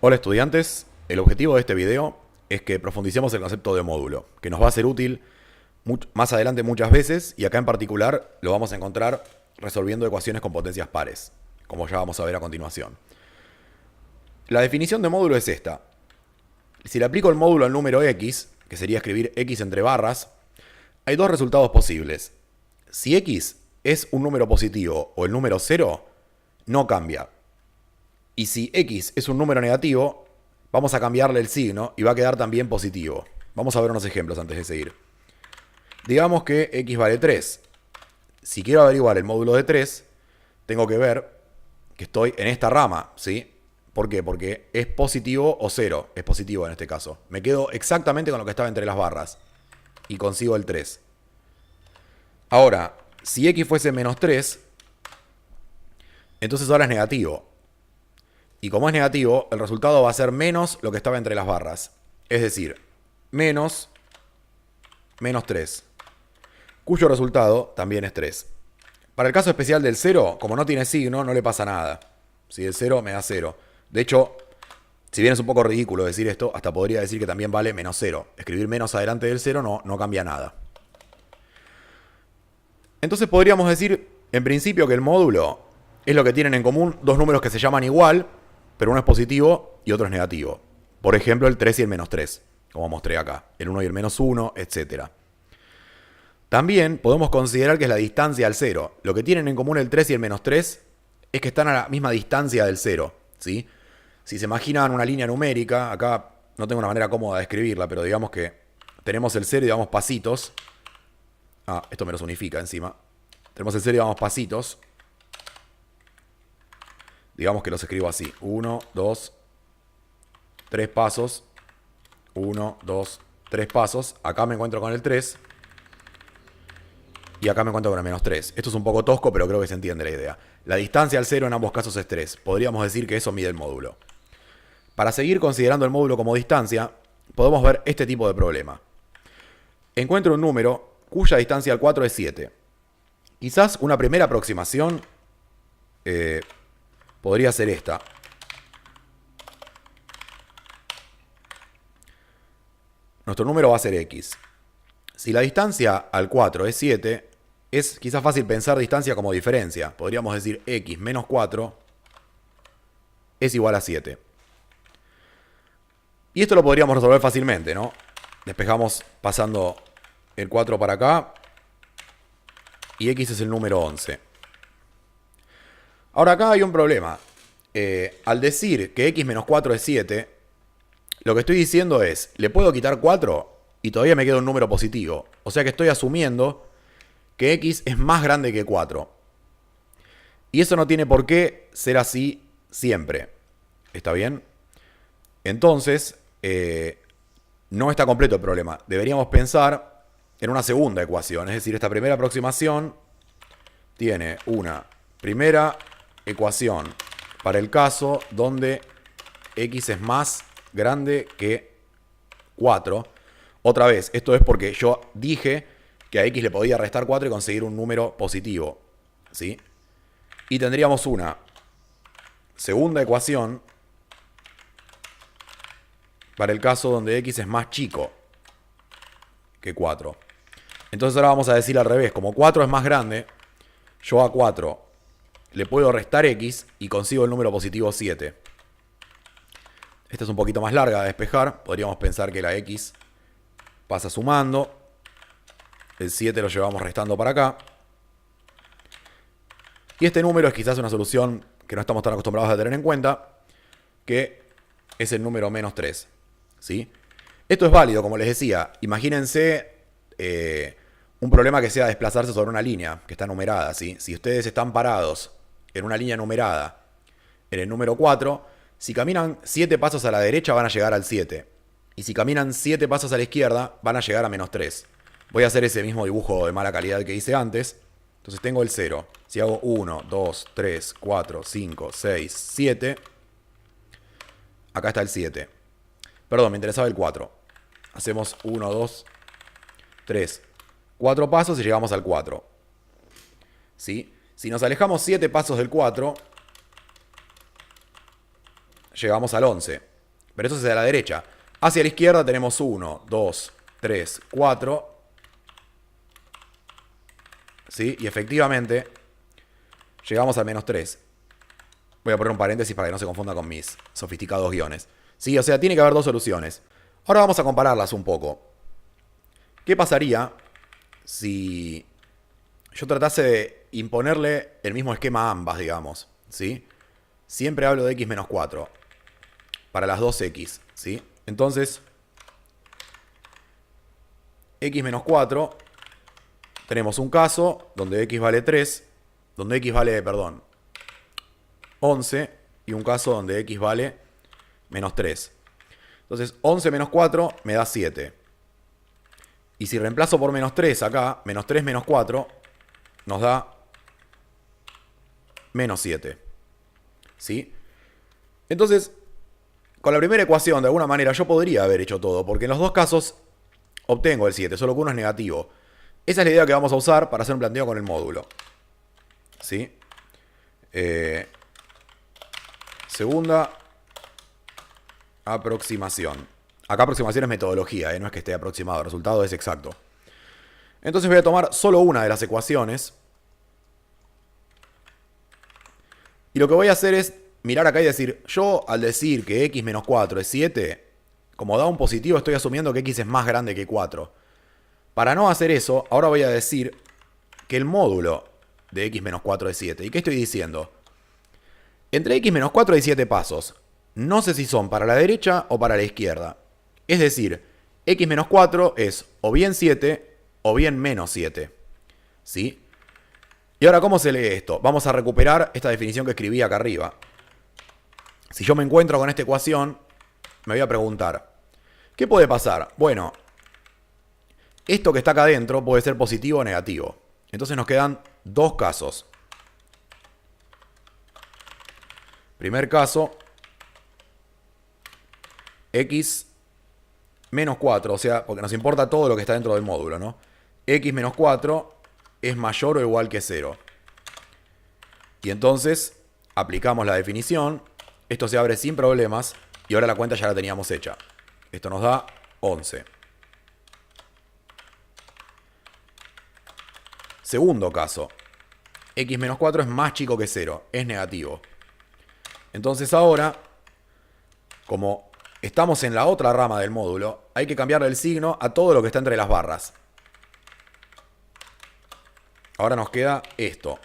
Hola estudiantes, el objetivo de este video es que profundicemos el concepto de módulo, que nos va a ser útil más adelante muchas veces y acá en particular lo vamos a encontrar resolviendo ecuaciones con potencias pares, como ya vamos a ver a continuación. La definición de módulo es esta. Si le aplico el módulo al número x, que sería escribir x entre barras, hay dos resultados posibles. Si x es un número positivo o el número 0, no cambia. Y si x es un número negativo, vamos a cambiarle el signo y va a quedar también positivo. Vamos a ver unos ejemplos antes de seguir. Digamos que x vale 3. Si quiero averiguar el módulo de 3, tengo que ver que estoy en esta rama, ¿sí? ¿Por qué? Porque es positivo o 0. Es positivo en este caso. Me quedo exactamente con lo que estaba entre las barras. Y consigo el 3. Ahora, si x fuese menos 3, entonces ahora es negativo. Y como es negativo, el resultado va a ser menos lo que estaba entre las barras. Es decir, menos 3. Cuyo resultado también es 3. Para el caso especial del 0, como no tiene signo, no le pasa nada. Si el 0 me da 0. De hecho, si bien es un poco ridículo decir esto, hasta podría decir que también vale menos 0. Escribir menos adelante del 0 no cambia nada. Entonces podríamos decir, en principio, que el módulo es lo que tienen en común dos números que se llaman igual, pero uno es positivo y otro es negativo. Por ejemplo, el 3 y el menos 3, como mostré acá. El 1 y el menos 1, etc. También podemos considerar que es la distancia al 0. Lo que tienen en común el 3 y el menos 3 es que están a la misma distancia del 0, ¿sí? Si se imaginan una línea numérica, acá no tengo una manera cómoda de escribirla, pero digamos que tenemos el 0 y damos pasitos. Esto me los unifica encima. Tenemos el 0 y damos pasitos. Digamos que los escribo así. 1, 2, 3 pasos. 1, 2, 3 pasos. Acá me encuentro con el 3. Y acá me encuentro con el menos 3. Esto es un poco tosco, pero creo que se entiende la idea. La distancia al 0 en ambos casos es 3. Podríamos decir que eso mide el módulo. Para seguir considerando el módulo como distancia, podemos ver este tipo de problema. Encuentro un número cuya distancia al 4 es 7. Quizás una primera aproximación podría ser esta. Nuestro número va a ser x. Si la distancia al 4 es 7, es quizás fácil pensar distancia como diferencia. Podríamos decir x menos 4 es igual a 7. Y esto lo podríamos resolver fácilmente, ¿no? Despejamos pasando el 4 para acá. Y x es el número 11. Ahora acá hay un problema. Al decir que x menos 4 es 7, lo que estoy diciendo es, le puedo quitar 4 y todavía me queda un número positivo. O sea que estoy asumiendo que x es más grande que 4. Y eso no tiene por qué ser así siempre. ¿Está bien? Entonces, no está completo el problema. Deberíamos pensar en una segunda ecuación. Es decir, esta primera aproximación tiene una primera ecuación para el caso donde x es más grande que 4. Otra vez, esto es porque yo dije que a x le podía restar 4 y conseguir un número positivo, ¿sí? Y tendríamos una segunda ecuación para el caso donde x es más chico que 4. Entonces ahora vamos a decir al revés. Como 4 es más grande, yo a 4 le puedo restar x y consigo el número positivo 7. Esta es un poquito más larga de despejar. Podríamos pensar que la x pasa sumando. El 7 lo llevamos restando para acá. Y este número es quizás una solución que no estamos tan acostumbrados a tener en cuenta, que es el número menos 3. ¿Sí? Esto es válido, como les decía. Imagínense un problema que sea desplazarse sobre una línea que está numerada. ¿Sí? Si ustedes están parados en una línea numerada en el número 4, si caminan 7 pasos a la derecha van a llegar al 7. Y si caminan 7 pasos a la izquierda van a llegar a menos 3. Voy a hacer ese mismo dibujo de mala calidad que hice antes. Entonces tengo el 0. Si hago 1, 2, 3, 4, 5, 6, 7. Acá está el 7. Perdón, me interesaba el 4. Hacemos 1, 2, 3, 4 pasos y llegamos al 4. ¿Sí? Si nos alejamos 7 pasos del 4, llegamos al 11. Pero eso es de la derecha. Hacia la izquierda tenemos 1, 2, 3, 4. ¿Sí? Y efectivamente llegamos al menos 3. Voy a poner un paréntesis para que no se confunda con mis sofisticados guiones. Sí, o sea, tiene que haber dos soluciones. Ahora vamos a compararlas un poco. ¿Qué pasaría si yo tratase de imponerle el mismo esquema a ambas, digamos? ¿Sí? Siempre hablo de x menos 4 para las dos x, ¿sí? Entonces, x menos 4, tenemos un caso donde x vale 3, donde x vale, perdón, 11, y un caso donde x vale menos 3. Entonces, 11 menos 4 me da 7. Y si reemplazo por menos 3 acá, menos 3 menos 4 nos da menos 7. ¿Sí? Entonces, con la primera ecuación, de alguna manera, yo podría haber hecho todo, porque en los dos casos obtengo el 7, solo que uno es negativo. Esa es la idea que vamos a usar para hacer un planteo con el módulo. ¿Sí? Segunda aproximación. Acá aproximación es metodología, no es que esté aproximado, el resultado es exacto. Entonces voy a tomar solo una de las ecuaciones. Y lo que voy a hacer es mirar acá y decir, yo al decir que x menos 4 es 7, como da un positivo estoy asumiendo que x es más grande que 4. Para no hacer eso, ahora voy a decir que el módulo de x menos 4 es 7. ¿Y qué estoy diciendo? Entre x menos 4 hay 7 pasos. No sé si son para la derecha o para la izquierda. Es decir, x menos 4 es o bien 7 o bien menos 7. ¿Sí? Y ahora, ¿cómo se lee esto? Vamos a recuperar esta definición que escribí acá arriba. Si yo me encuentro con esta ecuación, me voy a preguntar, ¿qué puede pasar? Bueno, esto que está acá adentro puede ser positivo o negativo. Entonces nos quedan dos casos. Primer caso, x menos 4, o sea, porque nos importa todo lo que está dentro del módulo, ¿no? X menos 4 es mayor o igual que 0. Y entonces aplicamos la definición, esto se abre sin problemas y ahora la cuenta ya la teníamos hecha. Esto nos da 11. Segundo caso, x menos 4 es más chico que 0, es negativo. Entonces ahora, como estamos en la otra rama del módulo, hay que cambiarle el signo a todo lo que está entre las barras. Ahora nos queda esto.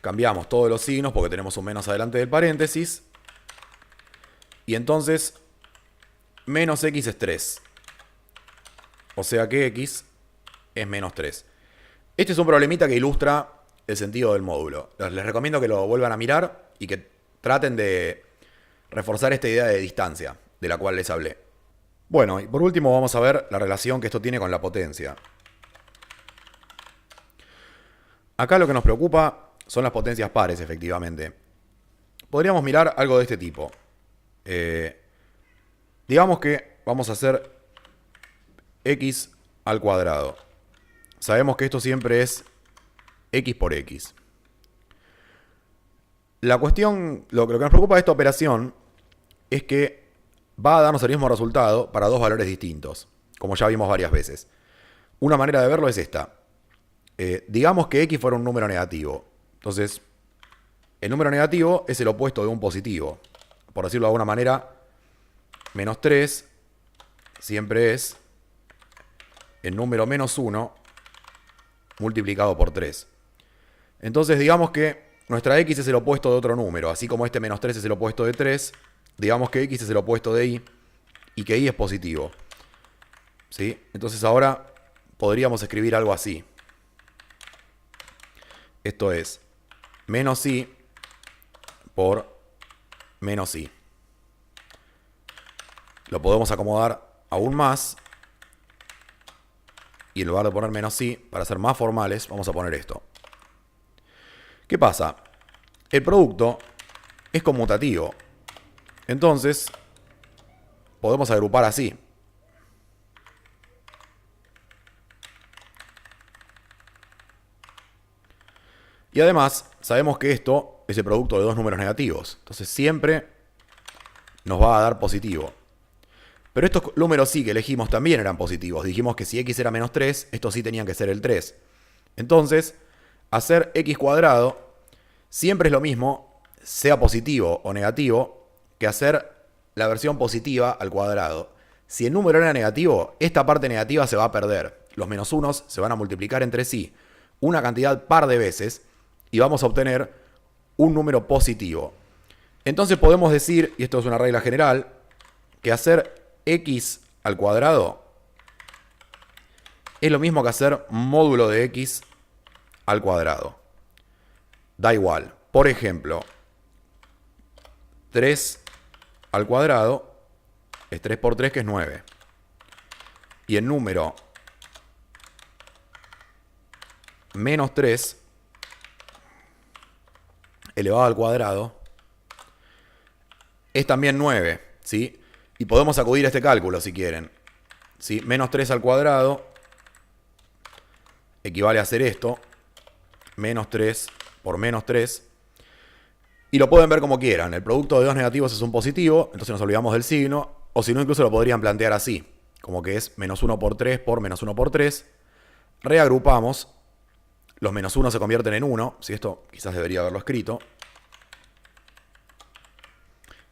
Cambiamos todos los signos porque tenemos un menos adelante del paréntesis. Y entonces, menos x es 3. O sea que x es menos 3. Este es un problemita que ilustra el sentido del módulo. Les recomiendo que lo vuelvan a mirar y que traten de reforzar esta idea de distancia de la cual les hablé. Bueno, y por último vamos a ver la relación que esto tiene con la potencia. Acá lo que nos preocupa son las potencias pares, efectivamente. Podríamos mirar algo de este tipo. Digamos que vamos a hacer x al cuadrado. Sabemos que esto siempre es x por x. La cuestión, lo que nos preocupa de esta operación es que va a darnos el mismo resultado para dos valores distintos, como ya vimos varias veces. Una manera de verlo es esta. Digamos que x fuera un número negativo. Entonces, el número negativo es el opuesto de un positivo. Por decirlo de alguna manera, menos 3 siempre es el número menos 1 multiplicado por 3. Entonces, digamos que nuestra x es el opuesto de otro número. Así como este menos 3 es el opuesto de 3, digamos que x es el opuesto de y que y es positivo. ¿Sí? Entonces ahora podríamos escribir algo así. Esto es menos i por menos i. Lo podemos acomodar aún más. Y en lugar de poner menos i, para ser más formales, vamos a poner esto. ¿Qué pasa? El producto es conmutativo. Entonces, podemos agrupar así. Y además, sabemos que esto positivo es el producto de dos números negativos. Entonces siempre nos va a dar positivo. Pero estos números sí que elegimos también eran positivos. Dijimos que si x era menos 3, estos sí tenían que ser el 3. Entonces, hacer x cuadrado siempre es lo mismo, sea positivo o negativo, que hacer la versión positiva al cuadrado. Si el número era negativo, esta parte negativa se va a perder. Los menos unos se van a multiplicar entre sí una cantidad par de veces y vamos a obtener un número positivo. Entonces podemos decir, y esto es una regla general, que hacer x al cuadrado es lo mismo que hacer módulo de x al cuadrado. Da igual. Por ejemplo, 3 al cuadrado es 3 por 3, que es 9. Y el número menos 3 elevado al cuadrado es también 9, ¿sí? Y podemos acudir a este cálculo si quieren, ¿sí? Menos 3 al cuadrado equivale a hacer esto. Menos 3 por menos 3. Y lo pueden ver como quieran. El producto de dos negativos es un positivo, entonces nos olvidamos del signo. O si no, incluso lo podrían plantear así, como que es menos 1 por 3 por menos 1 por 3. Reagrupamos. Los menos 1 se convierten en 1. Si esto quizás debería haberlo escrito.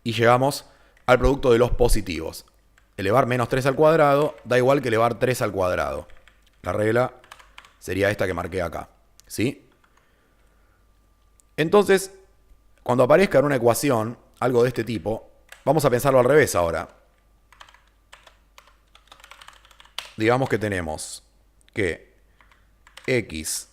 Y llegamos al producto de los positivos. Elevar menos 3 al cuadrado da igual que elevar 3 al cuadrado. La regla sería esta que marqué acá, ¿sí? Entonces, cuando aparezca en una ecuación algo de este tipo, vamos a pensarlo al revés ahora. Digamos que tenemos que x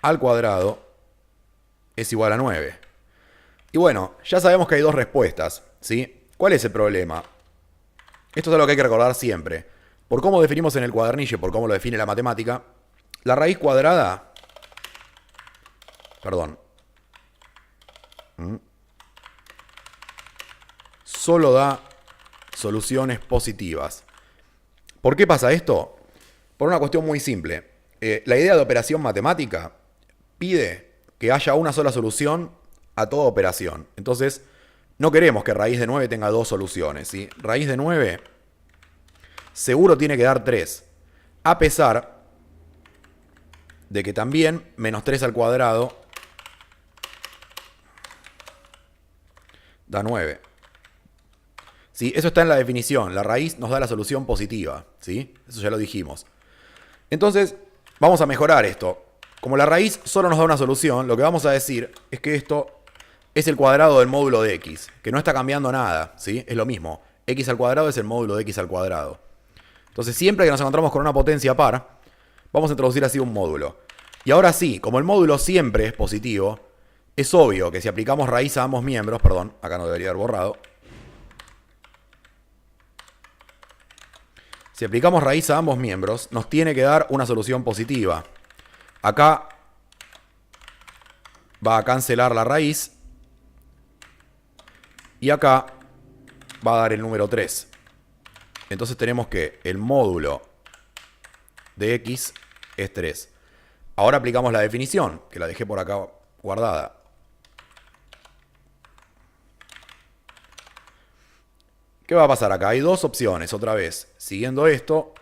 al cuadrado es igual a 9. Y bueno, ya sabemos que hay dos respuestas, ¿sí? ¿Cuál es el problema? Esto es algo que hay que recordar siempre. Por cómo definimos en el cuadernillo, por cómo lo define la matemática, la raíz cuadrada... Perdón. Solo da soluciones positivas. ¿Por qué pasa esto? Por una cuestión muy simple. La idea de operación matemática pide que haya una sola solución a toda operación. Entonces, no queremos que raíz de 9 tenga dos soluciones, ¿sí? Raíz de 9 seguro tiene que dar 3. A pesar de que también menos 3 al cuadrado da 9. ¿Sí? Eso está en la definición. La raíz nos da la solución positiva, ¿sí? Eso ya lo dijimos. Entonces, vamos a mejorar esto. Como la raíz solo nos da una solución, lo que vamos a decir es que esto es el cuadrado del módulo de x, que no está cambiando nada, ¿sí? Es lo mismo. X al cuadrado es el módulo de x al cuadrado. Entonces, siempre que nos encontramos con una potencia par, vamos a introducir así un módulo. Y ahora sí, como el módulo siempre es positivo, es obvio que si aplicamos raíz a ambos miembros, perdón, acá no debería haber borrado. Si aplicamos raíz a ambos miembros, nos tiene que dar una solución positiva. Acá va a cancelar la raíz. Y acá va a dar el número 3. Entonces tenemos que el módulo de x es 3. Ahora aplicamos la definición, que la dejé por acá guardada. ¿Qué va a pasar acá? Hay dos opciones, otra vez. Siguiendo esto,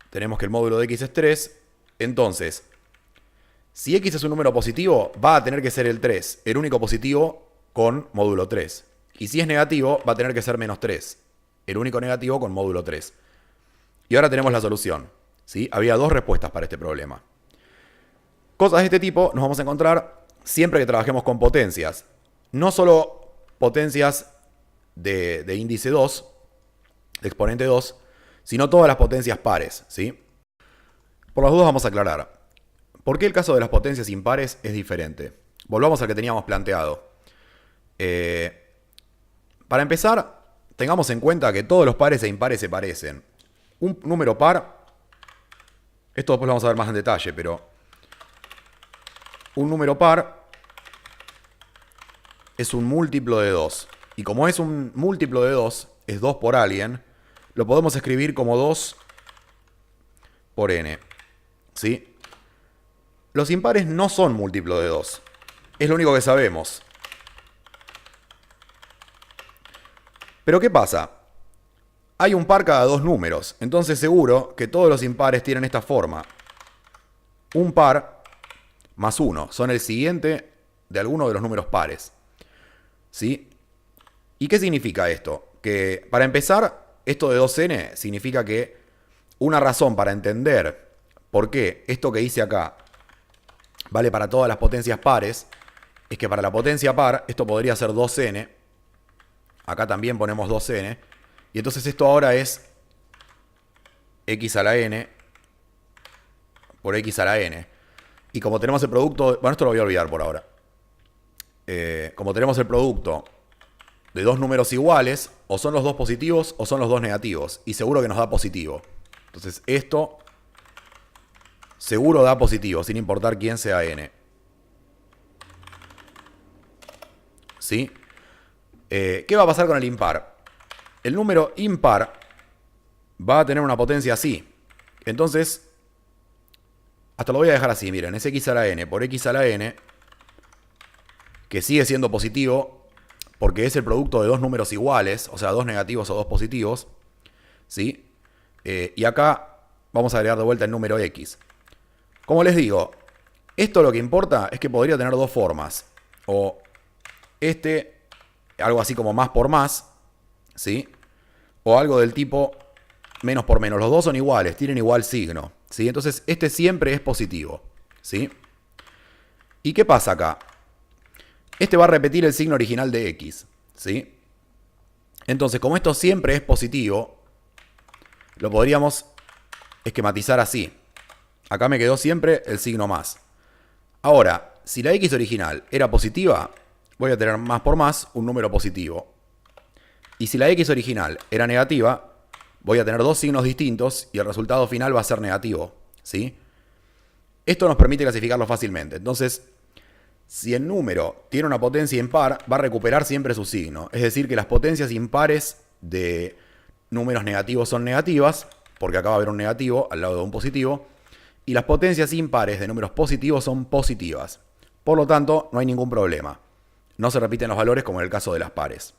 tenemos que el módulo de x es 3. Entonces, si x es un número positivo, va a tener que ser el 3, el único positivo con módulo 3. Y si es negativo, va a tener que ser menos 3, el único negativo con módulo 3. Y ahora tenemos la solución, ¿sí? Había dos respuestas para este problema. Cosas de este tipo nos vamos a encontrar siempre que trabajemos con potencias. No solo potencias de índice 2, de exponente 2, sino todas las potencias pares, ¿sí? Por las dudas vamos a aclarar. ¿Por qué el caso de las potencias impares es diferente? Volvamos al que teníamos planteado. Para empezar, tengamos en cuenta que todos los pares e impares se parecen. Un número par, esto después lo vamos a ver más en detalle, pero un número par es un múltiplo de 2. Y como es un múltiplo de 2, es 2 por alguien, lo podemos escribir como 2 por n. ¿Sí? Los impares no son múltiplo de 2. Es lo único que sabemos. Pero ¿qué pasa? Hay un par cada dos números. Entonces seguro que todos los impares tienen esta forma. Un par más 1. Son el siguiente de alguno de los números pares. ¿Sí? ¿Y qué significa esto? Que para empezar, esto de 2n significa que una razón para entender por qué esto que hice acá vale para todas las potencias pares es que para la potencia par esto podría ser 2n. Acá también ponemos 2n. Y entonces esto ahora es x a la n por x a la n. Y como tenemos el producto... Bueno, esto lo voy a olvidar por ahora. Como tenemos el producto de dos números iguales, o son los dos positivos o son los dos negativos. Y seguro que nos da positivo. Entonces esto seguro da positivo, sin importar quién sea n. ¿Sí? ¿Qué va a pasar con el impar? El número impar va a tener una potencia así. Entonces, hasta lo voy a dejar así, miren, es x a la n por x a la n, que sigue siendo positivo, porque es el producto de dos números iguales, o sea, dos negativos o dos positivos, ¿sí? Y acá vamos a agregar de vuelta el número x. Como les digo, esto lo que importa es que podría tener dos formas. O algo así como más por más, ¿sí? O algo del tipo menos por menos. Los dos son iguales, tienen igual signo, ¿sí? Entonces este siempre es positivo, ¿sí? ¿Y qué pasa acá? Este va a repetir el signo original de x, ¿sí? Entonces, como esto siempre es positivo, lo podríamos esquematizar así. Acá me quedó siempre el signo más. Ahora, si la x original era positiva, voy a tener más por más un número positivo. Y si la x original era negativa, voy a tener dos signos distintos y el resultado final va a ser negativo, ¿sí? Esto nos permite clasificarlo fácilmente. Entonces, si el número tiene una potencia impar, va a recuperar siempre su signo. Es decir, que las potencias impares de números negativos son negativas, porque acá va a haber un negativo al lado de un positivo. Y las potencias impares de números positivos son positivas. Por lo tanto, no hay ningún problema. No se repiten los valores como en el caso de las pares.